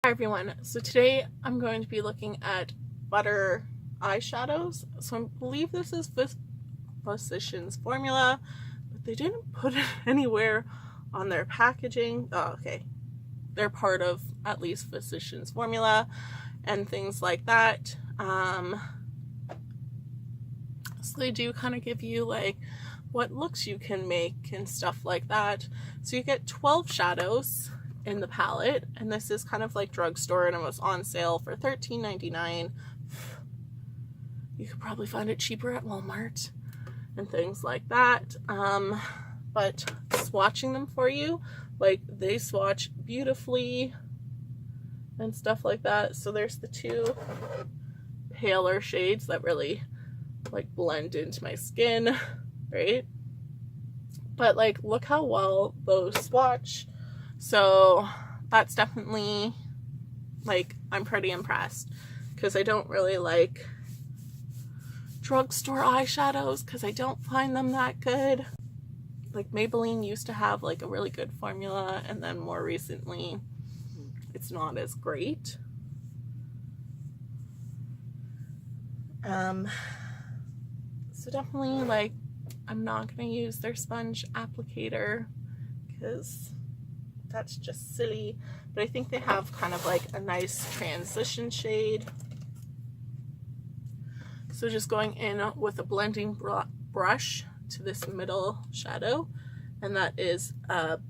Hi everyone, so today I'm going to be looking at butter eyeshadows. So I believe this is Physicians Formula, but they didn't put it anywhere on their packaging. Oh, okay. They're part of at least Physicians Formula and things like that. So they do kind of give you like what looks you can make and stuff like that. So you get 12 shadows in the palette, and this is kind of like drugstore, and it was on sale for $13.99. You could probably find it cheaper at Walmart and things like that. But swatching them for you, like they swatch beautifully and stuff like that. So there's the two paler shades that really like blend into my skin, right? But like look how well those swatch. So that's definitely, like, I'm pretty impressed, because I don't really like drugstore eyeshadows because I don't find them that good. Like Maybelline used to have like a really good formula, and then more recently it's not as great. So definitely, like, I'm not gonna use their sponge applicator because that's just silly, but I think they have kind of like a nice transition shade. So just going in with a blending brush to this middle shadow, and that is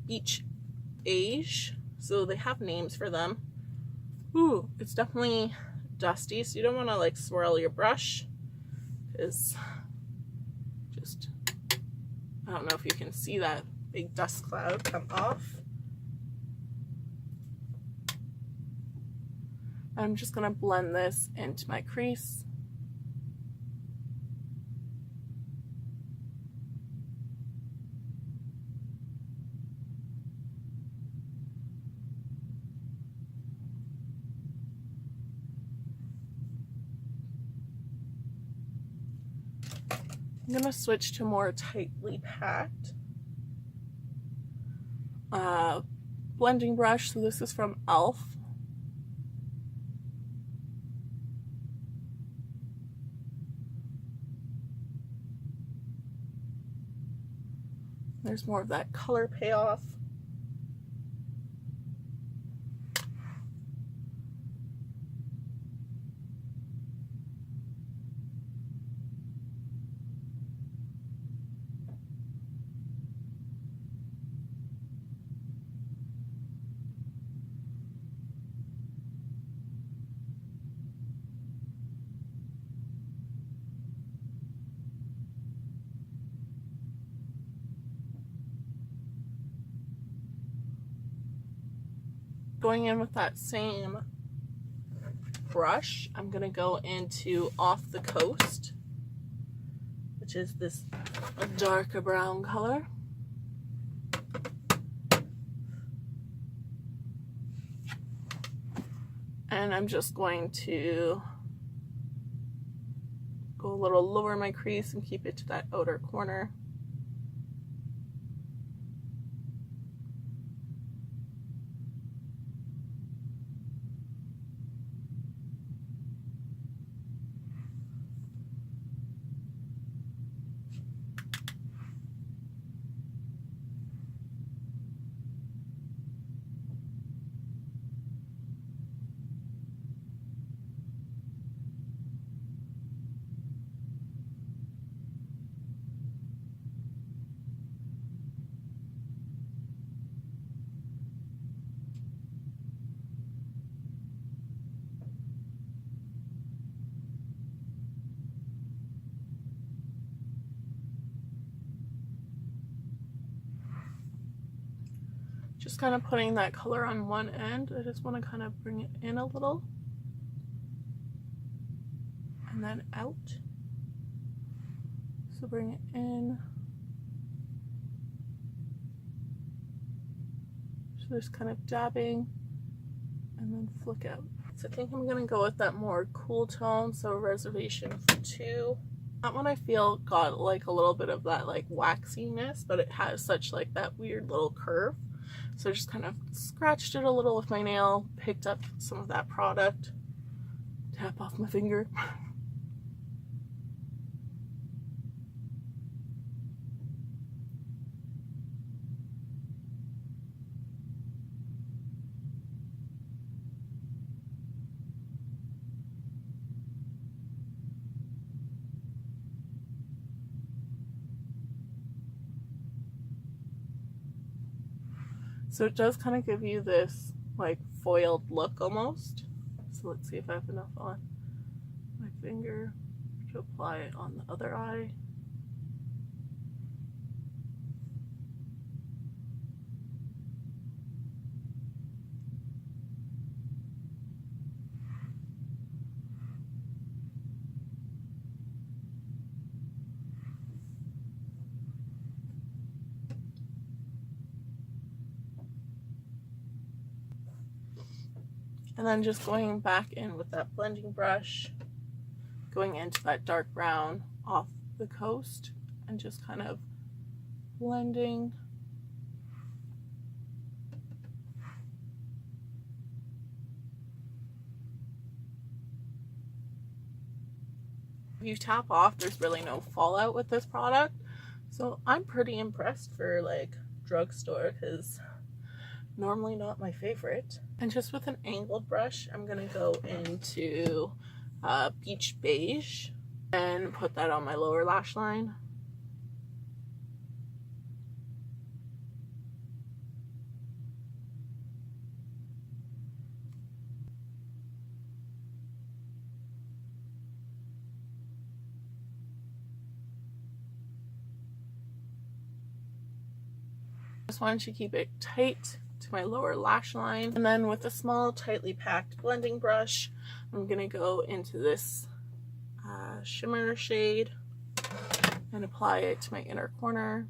Beach Beige. So they have names for them. Ooh, it's definitely dusty, so you don't want to like swirl your brush, because just, I don't know if you can see that big dust cloud come off. I'm just gonna blend this into my crease. I'm gonna switch to more tightly packed blending brush. So this is from e.l.f. There's more of that color payoff. Going in with that same brush, I'm gonna go into Off the Coast, which is this darker brown color. And I'm just going to go a little lower my crease and keep it to that outer corner. Just kind of putting that color on one end. I just want to kind of bring it in a little and then out. So bring it in. So just kind of dabbing and then flick out. So I think I'm gonna go with that more cool tone, so Reservation for Two. That one I feel got like a little bit of that like waxiness, but it has such like that weird little curve. So I just kind of scratched it a little with my nail, picked up some of that product, tap off my finger. So it does kind of give you this like foiled look almost. So let's see if I have enough on my finger to apply it on the other eye. And then just going back in with that blending brush, going into that dark brown off the coast and just kind of blending. If you tap off, there's really no fallout with this product. So I'm pretty impressed for like drugstore, because normally not my favorite. And just with an angled brush, I'm gonna go into Beach Beige and put that on my lower lash line. Just wanted to keep it tight to my lower lash line. And then with a small, tightly packed blending brush, I'm gonna go into this shimmer shade and apply it to my inner corner.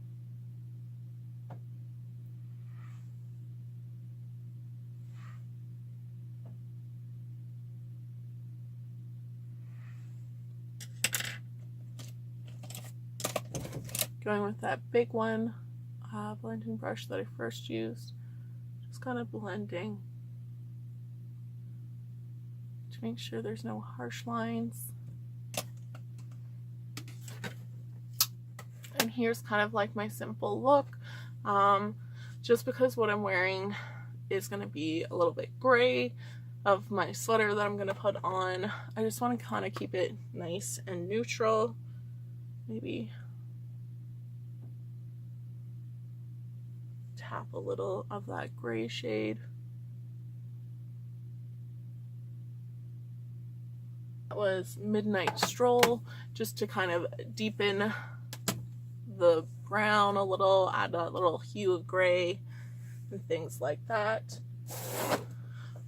Going with that big one, blending brush that I first used, just kind of blending to make sure there's no harsh lines. And here's kind of like my simple look, just because what I'm wearing is going to be a little bit gray of my sweater that I'm going to put on. I just want to kind of keep it nice and neutral. Maybe tap a little of that gray shade. That was Midnight Stroll, just to kind of deepen the brown a little, add a little hue of gray and things like that.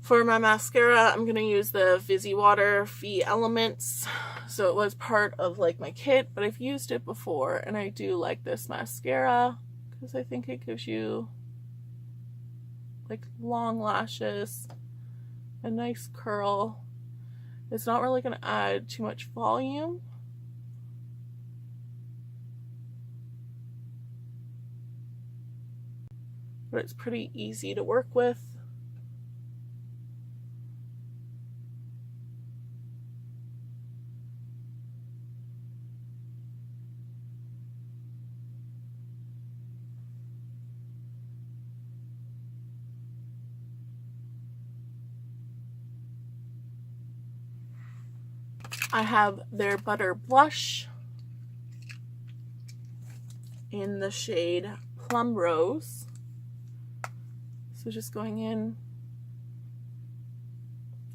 For my mascara, I'm gonna use the Visi Water Fee Elements. So it was part of like my kit, but I've used it before, and I do like this mascara because I think it gives you like long lashes, a nice curl. It's not really gonna add too much volume, but it's pretty easy to work with. I have their Butter Blush in the shade Plum Rose. So just going in,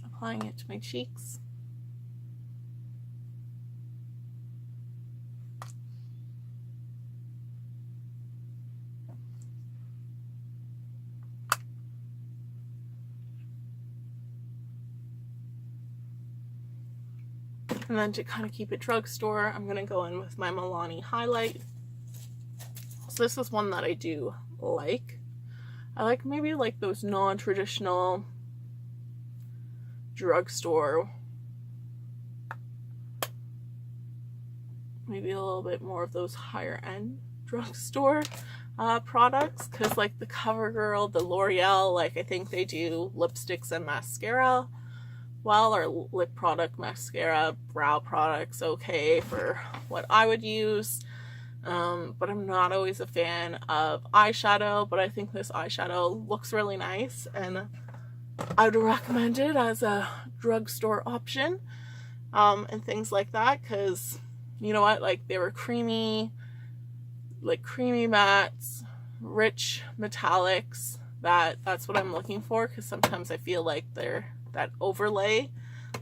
applying it to my cheeks. And then to kind of keep it drugstore, I'm going to go in with my Milani highlight. So this is one that I do like. I like maybe like those non-traditional drugstore, maybe a little bit more of those higher end drugstore. products, because like the CoverGirl, the L'Oreal, like I think they do lipsticks and mascara well, or lip product, mascara, brow products, okay for what I would use. But I'm not always a fan of eyeshadow, but I think this eyeshadow looks really nice and I would recommend it as a drugstore option, and things like that, because you know what, like they were creamy, like creamy mattes, rich metallics. That's what I'm looking for, because sometimes I feel like they're that overlay,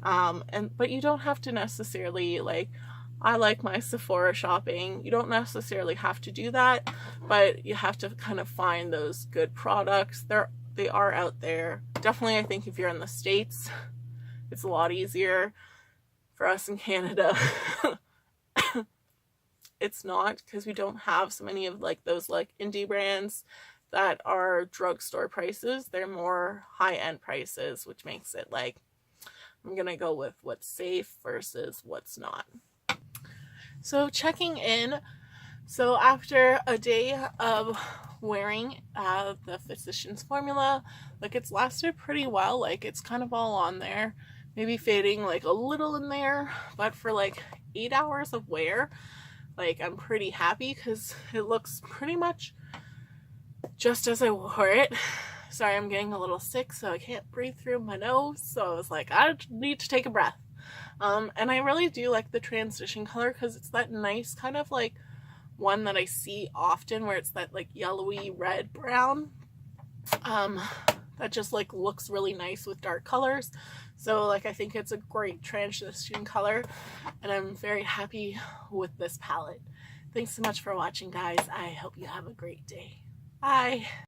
but you don't have to necessarily, like, I like my Sephora shopping, you don't necessarily have to do that, but you have to kind of find those good products. They are out there. Definitely, I think if you're in the States, it's a lot easier. For us in Canada, it's not, because we don't have so many of like those like indie brands that are drugstore prices. They're more high-end prices, which makes it like, I'm gonna go with what's safe versus what's not. So checking in. So after a day of wearing the Physicians Formula, like it's lasted pretty well. Like it's kind of all on there, maybe fading like a little in there, but for like 8 hours of wear, like I'm pretty happy, because it looks pretty much just as I wore it. Sorry, I'm getting a little sick, so I can't breathe through my nose, so I was like, I need to take a breath. And I really do like the transition color, because it's that nice kind of like one that I see often, where it's that like yellowy red brown, that just like looks really nice with dark colors. So like I think it's a great transition color, and I'm very happy with this palette. Thanks so much for watching, guys. I hope you have a great day. Bye.